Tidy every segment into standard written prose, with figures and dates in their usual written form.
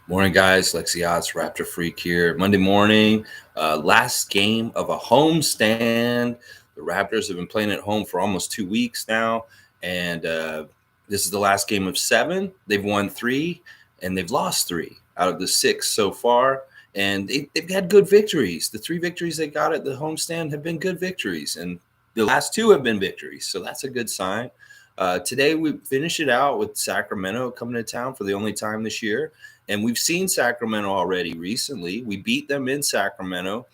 Morning, guys. Lexi Odds, Raptor Freak here. Monday morning, last game of a homestand. The Raptors have been playing at home for almost 2 weeks now, and this is the last game of 7. They've won 3, and they've lost 3 out of the 6 so far. And they've had good victories. The 3 victories they got at the homestand have been good victories, and the last 2 have been victories. So that's a good sign. Today, we finish it out with Sacramento coming to town for the only time this year. And we've seen Sacramento already recently. We beat them in Sacramento.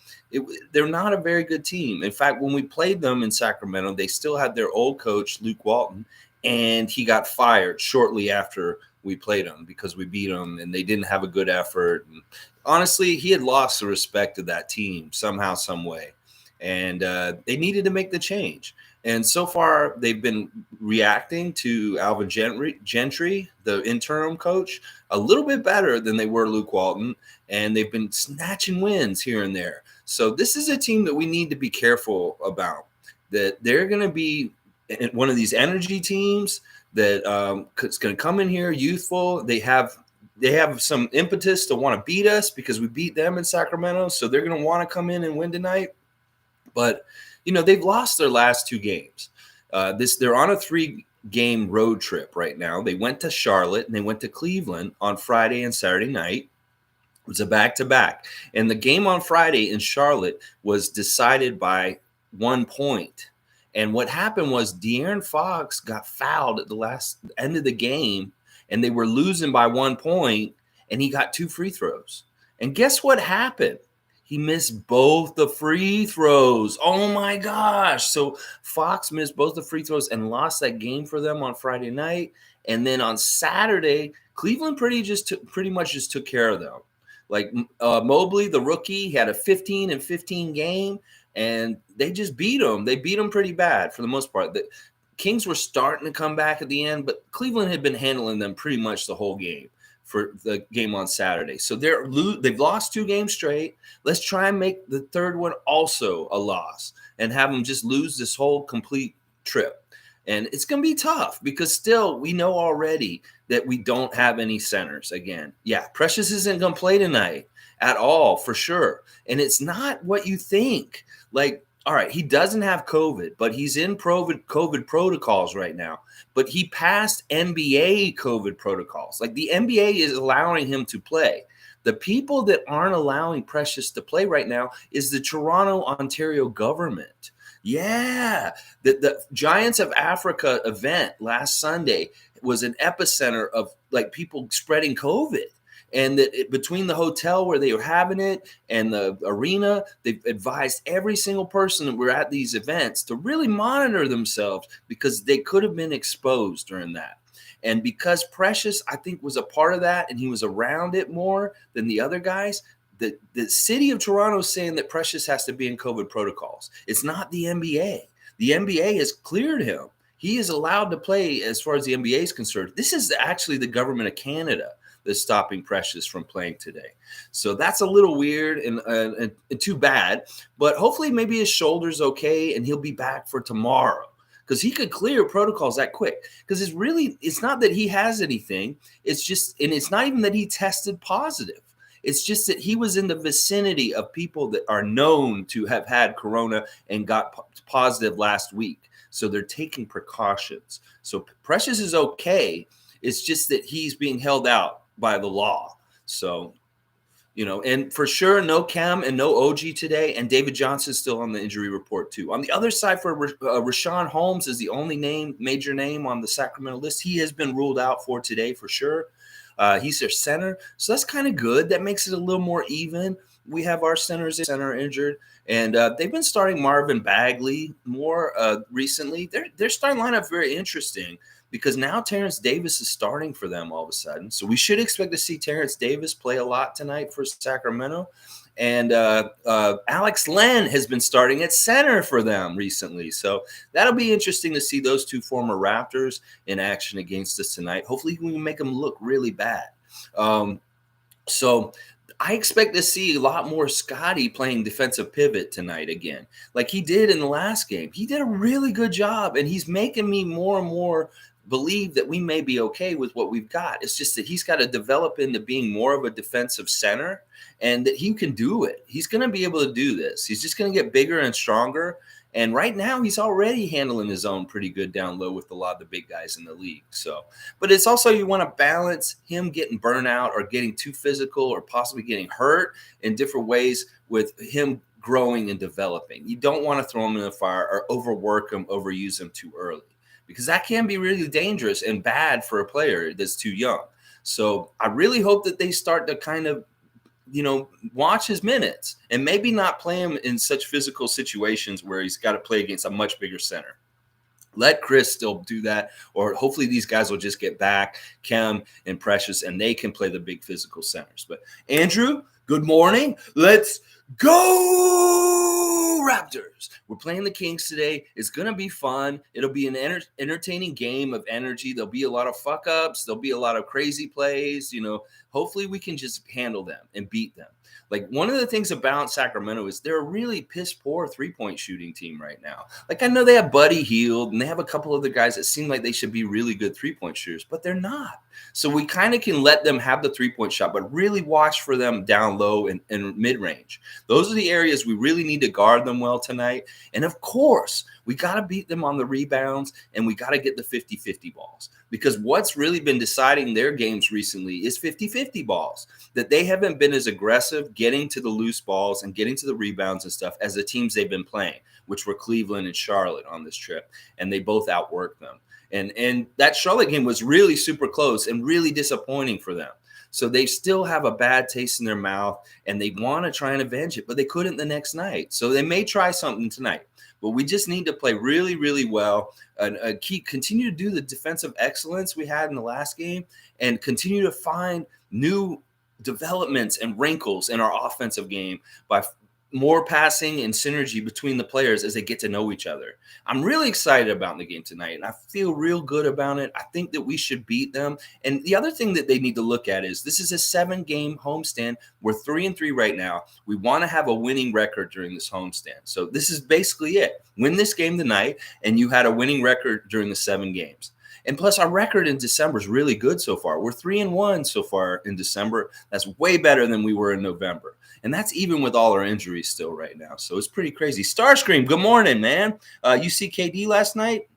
They're not a very good team. In fact, when we played them in Sacramento, they still had their old coach, Luke Walton, and he got fired shortly after we played them because we beat them and they didn't have a good effort. And honestly, he had lost the respect of that team somehow, some way. And they needed to make the change. And so far, they've been reacting to Alvin Gentry, the interim coach, a little bit better than they were Luke Walton, and they've been snatching wins here and there. So this is a team that we need to be careful about, that they're going to be one of these energy teams that is going to come in here youthful. They have some impetus to want to beat us because we beat them in Sacramento, so they're going to want to come in and win tonight. But they've lost their last 2 games. They're on a 3-game road trip right now. They went to Charlotte and they went to Cleveland on Friday and Saturday night. It was a back-to-back. And the game on Friday in Charlotte was decided by 1 point. And what happened was De'Aaron Fox got fouled at the end of the game, and they were losing by 1 point, and he got 2 free throws. And guess what happened? He missed both the free throws. Oh, my gosh. So Fox missed both the free throws and lost that game for them on Friday night. And then on Saturday, Cleveland pretty much just took care of them. Like Mobley, the rookie, had a 15-15 game, and they just beat them. They beat them pretty bad for the most part. The Kings were starting to come back at the end, but Cleveland had been handling them pretty much the whole game for the game on Saturday. So they've lost 2 games straight. Let's try and make the third one also a loss and have them just lose this whole complete trip. And it's going to be tough because still we know already that we don't have any centers again. Yeah, Precious isn't going to play tonight at all for sure. And it's not what you think. Like, all right, he doesn't have COVID, but he's in COVID protocols right now. But he passed NBA COVID protocols. Like the NBA is allowing him to play. The people that aren't allowing Precious to play right now is the Toronto, Ontario government. Yeah, the Giants of Africa event last Sunday was an epicenter of like people spreading COVID. And that between the hotel where they were having it and the arena, they've advised every single person that were at these events to really monitor themselves because they could have been exposed during that. And because Precious, I think, was a part of that and he was around it more than the other guys, the city of Toronto is saying that Precious has to be in COVID protocols. It's not the NBA. The NBA has cleared him. He is allowed to play as far as the NBA is concerned. This is actually the government of Canada that's stopping Precious from playing today. So that's a little weird and too bad. But hopefully maybe his shoulder's okay and he'll be back for tomorrow because he could clear protocols that quick. Because it's not that he has anything. It's just, and it's not even that he tested positive. It's just that he was in the vicinity of people that are known to have had corona and got positive last week. So they're taking precautions. So Precious is okay. It's just that he's being held out by the law. So, and for sure, no Cam and no OG today. And David Johnson's still on the injury report too. On the other side for Richaun Holmes is the only major name on the Sacramento list. He has been ruled out for today for sure. He's their center. So that's kind of good. That makes it a little more even. We have our center injured. And they've been starting Marvin Bagley more recently. Their starting lineup very interesting because now Terrence Davis is starting for them all of a sudden. So we should expect to see Terrence Davis play a lot tonight for Sacramento. And Alex Len has been starting at center for them recently. So that'll be interesting to see those 2 former Raptors in action against us tonight. Hopefully we can make them look really bad. So I expect to see a lot more Scotty playing defensive pivot tonight again, like he did in the last game. He did a really good job, and he's making me more and more believe that we may be okay with what we've got. It's just that he's got to develop into being more of a defensive center, and that he can do it. He's going to be able to do this. He's just going to get bigger and stronger. And right now, he's already handling his own pretty good down low with a lot of the big guys in the league. So, but it's also, you want to balance him getting burnout or getting too physical or possibly getting hurt in different ways with him growing and developing. You don't want to throw him in the fire or overwork him, overuse him too early, because that can be really dangerous and bad for a player that's too young. So I really hope that they start to kind of, watch his minutes and maybe not play him in such physical situations where he's got to play against a much bigger center. Let Chris still do that, or hopefully these guys will just get back, Kem and Precious, and they can play the big physical centers. But Andrew, good morning. Let's go Raptors. We're playing the Kings today. It's going to be fun. It'll be an entertaining game of energy. There'll be a lot of fuck ups. There'll be a lot of crazy plays. Hopefully we can just handle them and beat them. Like, one of the things about Sacramento is they're a really piss poor 3-point shooting team right now. Like, I know they have Buddy Hield and they have a couple other guys that seem like they should be really good 3-point shooters, but they're not. So we kind of can let them have the 3-point shot, but really watch for them down low and mid-range. Those are the areas we really need to guard them well tonight. And of course, we got to beat them on the rebounds, and we got to get the 50-50 balls, because what's really been deciding their games recently is 50-50 balls, that they haven't been as aggressive getting to the loose balls and getting to the rebounds and stuff as the teams they've been playing, which were Cleveland and Charlotte on this trip, and they both outworked them. And that Charlotte game was really super close and really disappointing for them. So they still have a bad taste in their mouth, and they want to try and avenge it, but they couldn't the next night. So they may try something tonight. But we just need to play really, really well and continue to do the defensive excellence we had in the last game, and continue to find new developments and wrinkles in our offensive game by more passing and synergy between the players as they get to know each other. I'm really excited about the game tonight, and I feel real good about it. I think that we should beat them. And the other thing that they need to look at is this is a 7-game homestand. We're 3-3 right now. We want to have a winning record during this homestand. So this is basically it. Win this game tonight, and you had a winning record during the 7 games. And plus, our record in December is really good so far. We're 3-1 so far in December. That's way better than we were in November. And that's even with all our injuries still right now. So it's pretty crazy. Starscream, good morning, man. You see KD last night?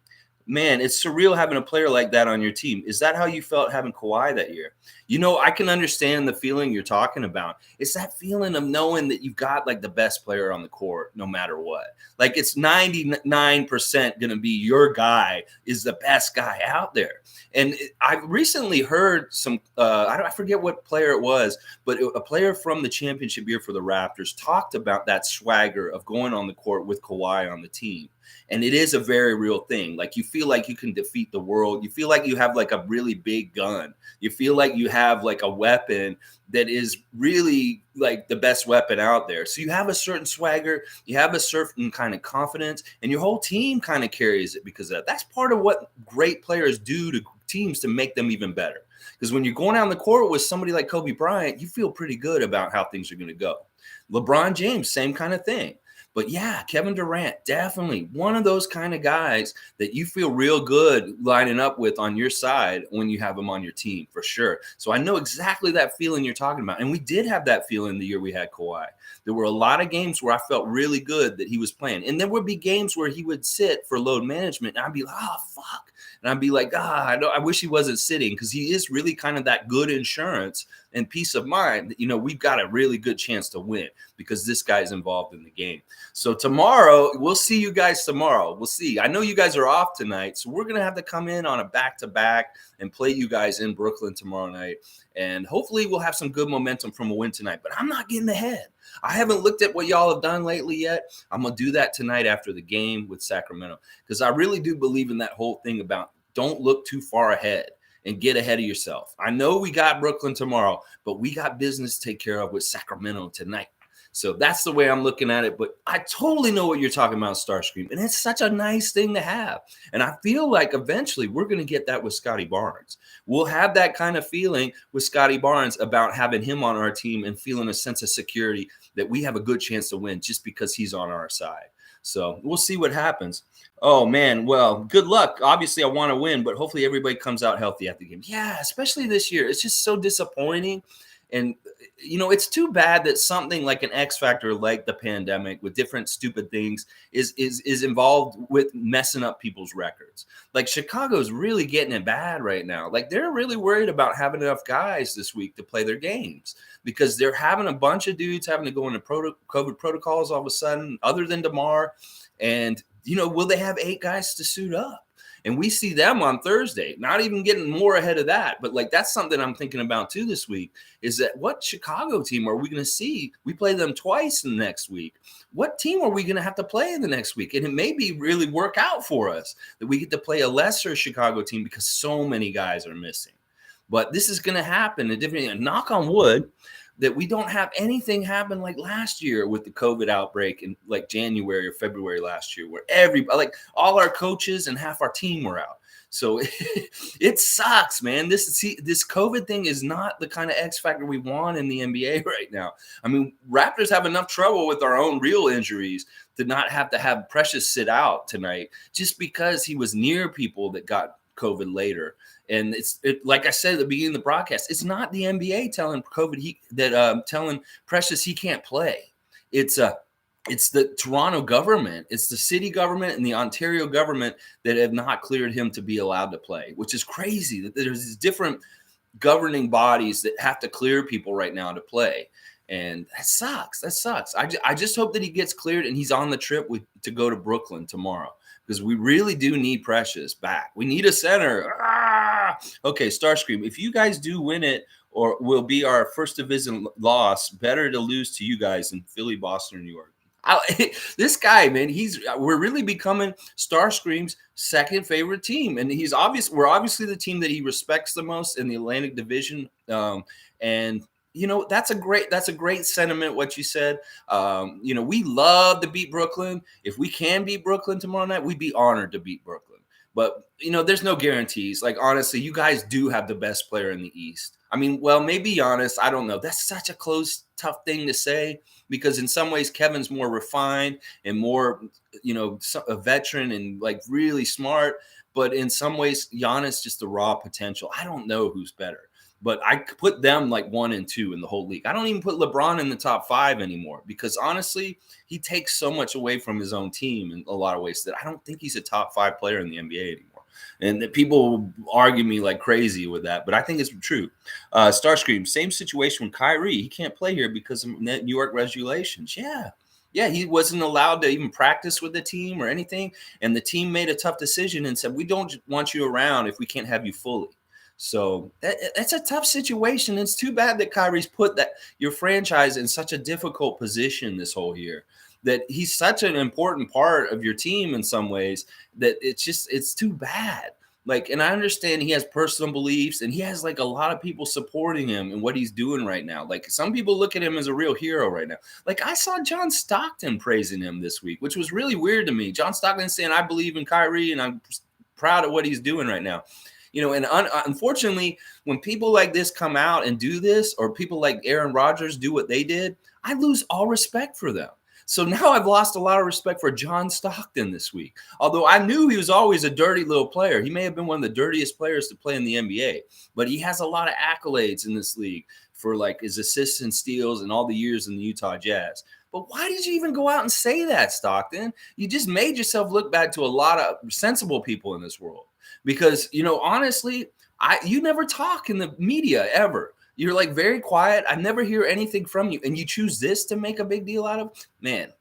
Man, it's surreal having a player like that on your team. Is that how you felt having Kawhi that year? I can understand the feeling you're talking about. It's that feeling of knowing that you've got like the best player on the court no matter what. Like, it's 99% going to be your guy is the best guy out there. And I recently heard some, I forget what player it was, but a player from the championship year for the Raptors talked about that swagger of going on the court with Kawhi on the team. And it is a very real thing. Like, you feel like you can defeat the world. You feel like you have like a really big gun. You feel like you have like a weapon that is really like the best weapon out there. So you have a certain swagger, you have a certain kind of confidence, and your whole team kind of carries it because of that. That's part of what great players do to teams to make them even better. Because when you're going out on the court with somebody like Kobe Bryant, you feel pretty good about how things are going to go. LeBron James, same kind of thing. But yeah, Kevin Durant, definitely one of those kind of guys that you feel real good lining up with on your side when you have them on your team, for sure. So I know exactly that feeling you're talking about. And we did have that feeling the year we had Kawhi. There were a lot of games where I felt really good that he was playing. And there would be games where he would sit for load management, and I'd be like, oh, fuck. And I'd be like, I wish he wasn't sitting, because he is really kind of that good insurance and peace of mind that, we've got a really good chance to win because this guy's involved in the game. So tomorrow, we'll see you guys tomorrow. We'll see. I know you guys are off tonight, so we're going to have to come in on a back-to-back and play you guys in Brooklyn tomorrow night. And hopefully we'll have some good momentum from a win tonight. But I'm not getting ahead. I haven't looked at what y'all have done lately yet. I'm going to do that tonight after the game with Sacramento, because I really do believe in that whole thing about don't look too far ahead and get ahead of yourself. I know we got Brooklyn tomorrow, but we got business to take care of with Sacramento tonight. So that's the way I'm looking at it. But I totally know what you're talking about, Starscream. And it's such a nice thing to have. And I feel like eventually we're going to get that with Scotty Barnes. We'll have that kind of feeling with Scotty Barnes about having him on our team and feeling a sense of security that we have a good chance to win just because he's on our side. So we'll see what happens. Oh man, well, good luck. Obviously, I want to win, but hopefully everybody comes out healthy at the game. Yeah, especially this year. It's just so disappointing. And it's too bad that something like an X factor like the pandemic with different stupid things is involved with messing up people's records. Like Chicago's really getting it bad right now. Like they're really worried about having enough guys this week to play their games because they're having a bunch of dudes having to go into COVID protocols all of a sudden, other than DeMar. And will they have 8 guys to suit up? And we see them on Thursday, not even getting more ahead of that. But like, that's something I'm thinking about too this week is that what Chicago team are we going to see? We play them twice in the next week. What team are we going to have to play in the next week? And it may be really work out for us that we get to play a lesser Chicago team because so many guys are missing. But this is going to happen. And knock on wood, that we don't have anything happen like last year with the COVID outbreak in like January or February last year, where all our coaches and half our team were out. So it sucks, man. This COVID thing is not the kind of X factor we want in the NBA right now. I mean, Raptors have enough trouble with our own real injuries to not have to have Precious sit out tonight just because he was near people that got COVID later. And like I said at the beginning of the broadcast, it's not the NBA telling telling Precious he can't play. It's the Toronto government, it's the city government and the Ontario government that have not cleared him to be allowed to play, which is crazy that there's these different governing bodies that have to clear people right now to play. And that sucks. I just hope that he gets cleared and he's on the trip to go to Brooklyn tomorrow, because we really do need Precious back. We need a center. Okay, Starscream, if you guys do win it or will be our first division loss, better to lose to you guys than Philly, Boston, or New York. This guy, man, we're really becoming Starscream's second favorite team. And we're obviously the team that he respects the most in the Atlantic Division. And that's a great sentiment, what you said. We love to beat Brooklyn. If we can beat Brooklyn tomorrow night, we'd be honored to beat Brooklyn. But, there's no guarantees. Like, honestly, you guys do have the best player in the East. I mean, well, maybe Giannis. I don't know. That's such a close, tough thing to say because in some ways Kevin's more refined and more, a veteran and like really smart. But in some ways, Giannis just the raw potential. I don't know who's better. But I put them like 1 and 2 in the whole league. I don't even put LeBron in the top 5 anymore because honestly, he takes so much away from his own team in a lot of ways that I don't think he's a top 5 player in the NBA anymore. And that people argue me like crazy with that, but I think it's true. Starscream, same situation with Kyrie. He can't play here because of New York regulations. Yeah, he wasn't allowed to even practice with the team or anything. And the team made a tough decision and said, we don't want you around if we can't have you fully. So that's a tough situation. It's too bad that Kyrie's put your franchise in such a difficult position this whole year, that he's such an important part of your team in some ways that it's too bad. Like, and I understand he has personal beliefs and he has like a lot of people supporting him and what he's doing right now. Like some people look at him as a real hero right now. Like I saw John Stockton praising him this week, which was really weird to me. John Stockton saying, I believe in Kyrie and I'm proud of what he's doing right now. And unfortunately, when people like this come out and do this, or people like Aaron Rodgers do what they did, I lose all respect for them. So now I've lost a lot of respect for John Stockton this week. Although I knew he was always a dirty little player. He may have been one of the dirtiest players to play in the NBA, but he has a lot of accolades in this league for like his assists and steals and all the years in the Utah Jazz. But why did you even go out and say that, Stockton? You just made yourself look bad to a lot of sensible people in this world. Because, honestly, you never talk in the media ever. You're like very quiet. I never hear anything from you. And you choose this to make a big deal out of? Man,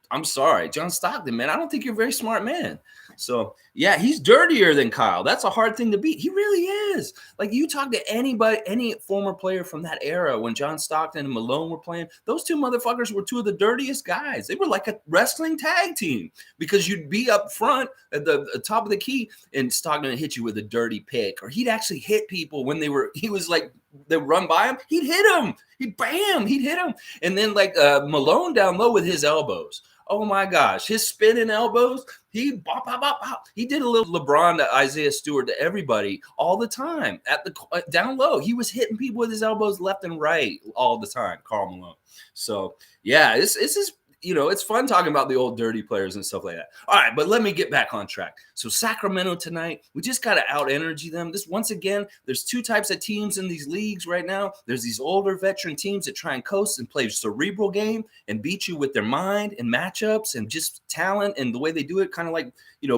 I'm sorry. John Stockton, man, I don't think you're a very smart man. So, yeah, he's dirtier than Kyle. That's a hard thing to beat. He really is. Like, you talk to anybody, any former player from that era when John Stockton and Malone were playing, those two motherfuckers were two of the dirtiest guys. They were like a wrestling tag team because you'd be up front at the top of the key and Stockton would hit you with a dirty pick. Or he'd actually hit people when he was like, they run by him. He'd hit him. He'd hit him. And then like Malone down low with his elbows. Oh my gosh, his spinning elbows, he bop, bop, bop, bop. He did a little LeBron to Isaiah Stewart to everybody all the time at the down low. He was hitting people with his elbows left and right all the time, Karl Malone. So yeah, this is it's fun talking about the old dirty players and stuff like that. All right, but let me get back on track. So Sacramento tonight, we just got to out energy them. This once again, there's two types of teams in these leagues right now. There's these older veteran teams that try and coast and play a cerebral game and beat you with their mind and matchups and just talent and the way they do it, kind of like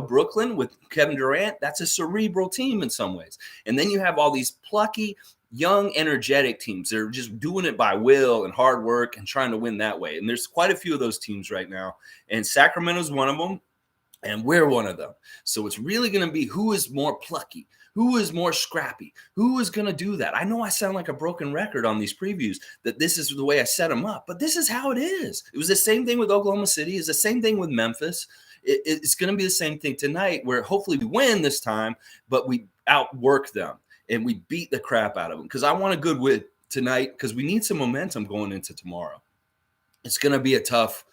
Brooklyn with Kevin Durant. That's a cerebral team in some ways. And then you have all these plucky, young, energetic teams. They're just doing it by will and hard work and trying to win that way. And there's quite a few of those teams right now. And Sacramento's one of them, and we're one of them. So it's really going to be who is more plucky, who is more scrappy, who is going to do that. I know I sound like a broken record on these previews, that this is the way I set them up, but this is how it is. It was the same thing with Oklahoma City. It's the same thing with Memphis. It's going to be the same thing tonight, where hopefully we win this time, but we outwork them. And we beat the crap out of them, because I want a good win tonight, because we need some momentum going into tomorrow. It's going to be a tough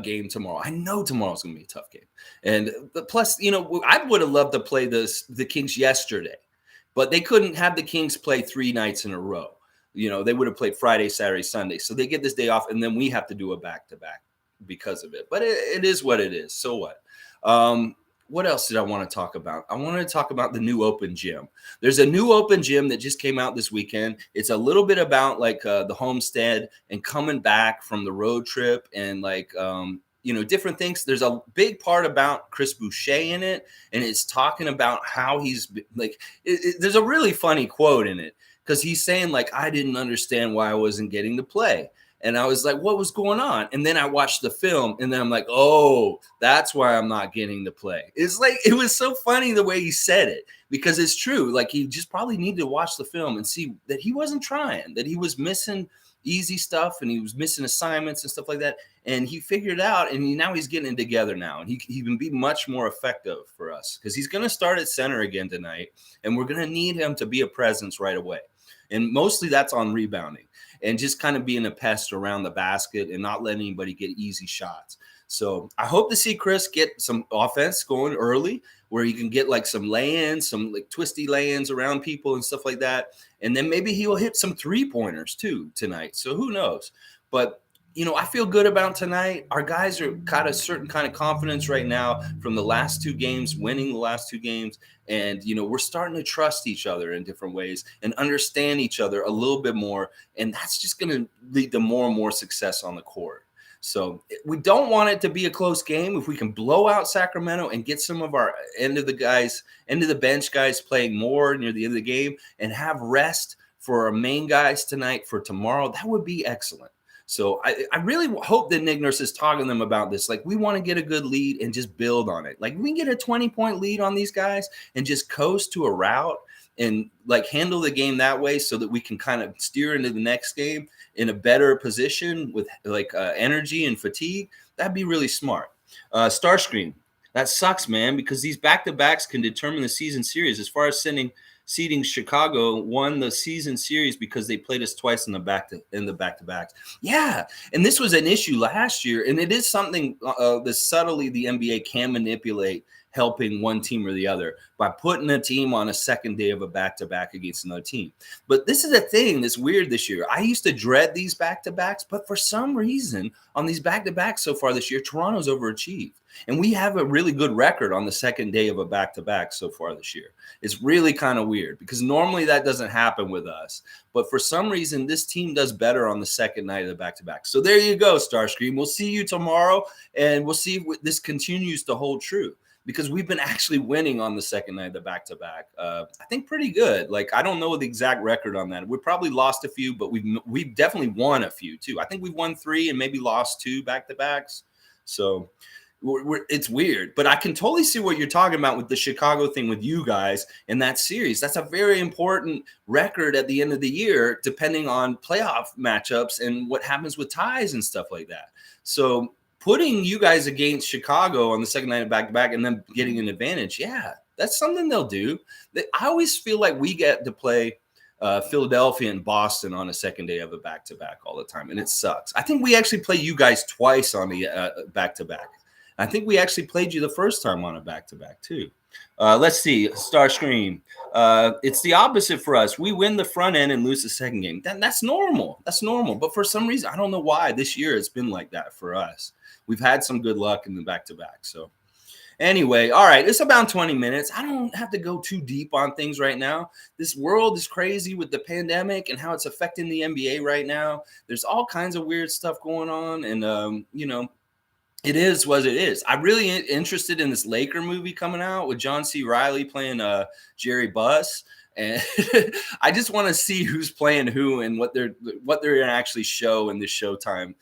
game tomorrow. I know tomorrow's going to be a tough game. And plus, I would have loved to play the Kings yesterday, but they couldn't have the Kings play 3 nights in a row. They would have played Friday, Saturday, Sunday. So they get this day off, and then we have to do a back-to-back because of it. But it is what it is. So what? What else did I want to talk about? I wanted to talk about the new open gym. There's a new open gym that just came out this weekend. It's a little bit about like the homestead and coming back from the road trip and like, different things. There's a big part about Chris Boucher in it. And it's talking about how he's like, there's a really funny quote in it, because he's saying like, I didn't understand why I wasn't getting to play. And I was like, what was going on? And then I watched the film, and then I'm like, oh, that's why I'm not getting to play. It's like, it was so funny the way he said it, because it's true. Like, he just probably needed to watch the film and see that he wasn't trying, that he was missing easy stuff, and he was missing assignments and stuff like that. And he figured it out, and now he's getting it together now. And he can be much more effective for us, because he's going to start at center again tonight, and we're going to need him to be a presence right away. And mostly that's on rebounding and just kind of being a pest around the basket and not letting anybody get easy shots. So I hope to see Chris get some offense going early, where he can get like some lay-ins, some like twisty lay-ins around people and stuff like that. And then maybe he will hit some 3-pointers too tonight. So who knows? But I feel good about tonight. Our guys are got a certain kind of confidence right now from the last 2 games, winning the last 2 games. And, we're starting to trust each other in different ways and understand each other a little bit more. And that's just going to lead to more and more success on the court. So we don't want it to be a close game. If we can blow out Sacramento and get some of our end of the bench guys playing more near the end of the game and have rest for our main guys tonight for tomorrow, that would be excellent. So I really hope that Nick Nurse is talking to them about this. Like, we want to get a good lead and just build on it. Like, we can get a 20-point lead on these guys and just coast to a route and like handle the game that way, so that we can kind of steer into the next game in a better position with like energy and fatigue. That'd be really smart. Starscream, that sucks, man, because these back-to-backs can determine the season series. As far as seeding, Chicago won the season series because they played us twice in the back-to-backs. Yeah, and this was an issue last year, and it is something that subtly the NBA can manipulate, helping one team or the other by putting a team on a second day of a back-to-back against another team. But this is a thing that's weird this year. I used to dread these back-to-backs, but for some reason on these back-to-backs so far this year, Toronto's overachieved. And we have a really good record on the second day of a back-to-back so far this year. It's really kind of weird, because normally that doesn't happen with us. But for some reason, this team does better on the second night of the back-to-back. So there you go, Starscream. We'll see you tomorrow, and we'll see if this continues to hold true, because we've been actually winning on the second night of the back-to-back. I think pretty good. Like, I don't know the exact record on that. We probably lost a few, but we've definitely won a few too. I think we've won 3 and maybe lost 2 back-to-backs. So it's weird, but I can totally see what you're talking about with the Chicago thing with you guys in that series. That's a very important record at the end of the year, depending on playoff matchups and what happens with ties and stuff like that. So putting you guys against Chicago on the second night of back-to-back and then getting an advantage, yeah, that's something they'll do. I always feel like we get to play Philadelphia and Boston on a second day of a back-to-back all the time, and it sucks. I think we actually play you guys twice on the back-to-back. I think we actually played you the first time on a back-to-back too. Let's see. Starscream. It's the opposite for us. We win the front end and lose the second game. That's normal. That's normal. But for some reason, I don't know why this year it's been like that for us. We've had some good luck in the back-to-back. So anyway, all right. It's about 20 minutes. I don't have to go too deep on things right now. This world is crazy with the pandemic and how it's affecting the NBA right now. There's all kinds of weird stuff going on. And, it is what it is. I'm really interested in this Laker movie coming out with John C. Reilly playing Jerry Buss, and I just want to see who's playing who and what they're going to actually show in this Showtime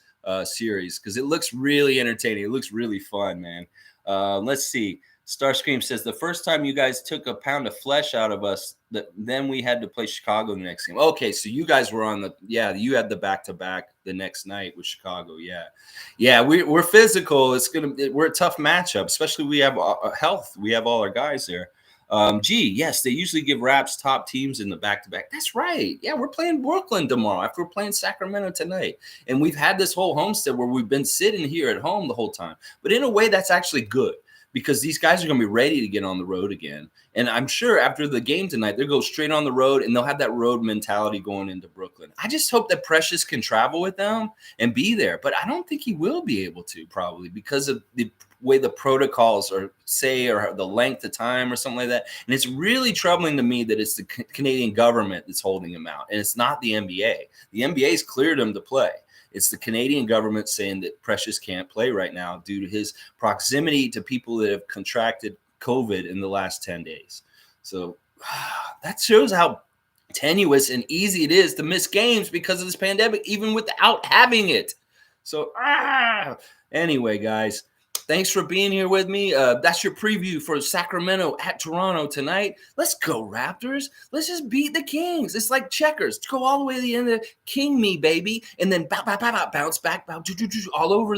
series, because it looks really entertaining. It looks really fun, man. Let's see. Starscream says the first time you guys took a pound of flesh out of us, then we had to play Chicago the next game. Okay, so you guys were on you had the back-to-back the next night with Chicago. Yeah, we're physical. We're a tough matchup, especially we have health. We have all our guys there. Yes, they usually give Raps top teams in the back-to-back. That's right. Yeah, we're playing Brooklyn tomorrow after we're playing Sacramento tonight. And we've had this whole homestead where we've been sitting here at home the whole time. But in a way, that's actually good, because these guys are going to be ready to get on the road again. And I'm sure after the game tonight, they'll go straight on the road, and they'll have that road mentality going into Brooklyn. I just hope that Precious can travel with them and be there. But I don't think he will be able to, probably because of the way the protocols or the length of time or something like that. And it's really troubling to me that it's the Canadian government that's holding him out, and it's not the NBA. The NBA's cleared him to play. It's the Canadian government saying that Precious can't play right now due to his proximity to people that have contracted COVID in the last 10 days. So that shows how tenuous and easy it is to miss games because of this pandemic, even without having it. So anyway, guys, thanks for being here with me. That's your preview for Sacramento at Toronto tonight. Let's go, Raptors. Let's just beat the Kings. It's like checkers. Go all the way to the end of the king me, baby. And then bounce back, all over.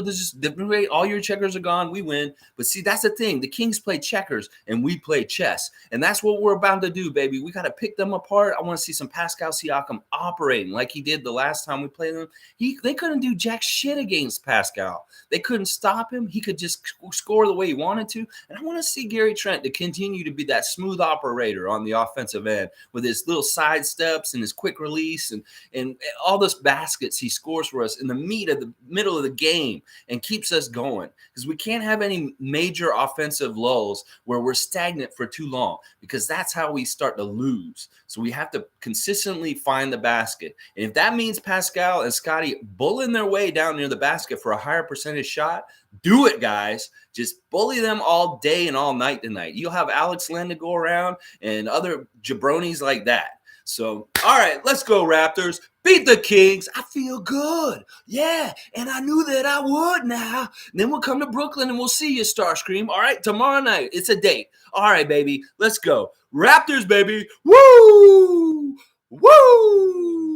All your checkers are gone. We win. But see, that's the thing. The Kings play checkers and we play chess. And that's what we're about to do, baby. We got to pick them apart. I want to see some Pascal Siakam operating like he did the last time we played them. They couldn't do jack shit against Pascal. They couldn't stop him. He could just score the way he wanted to. And I want to see Gary Trent to continue to be that smooth operator on the offensive end with his little side steps and his quick release and all those baskets he scores for us in the middle of the game and keeps us going, because we can't have any major offensive lulls where we're stagnant for too long, because that's how we start to lose. So we have to consistently find the basket. And if that means Pascal and Scotty bullying their way down near the basket for a higher percentage shot, do it, guys. Just bully them all day and all night tonight. You'll have Alex Len to go around and other jabronis like that. So, all right, let's go, Raptors. Beat the Kings. I feel good. Yeah, and I knew that I would now. And then we'll come to Brooklyn and we'll see you, Starscream. All right, tomorrow night. It's a date. All right, baby. Let's go. Raptors, baby. Woo! Woo!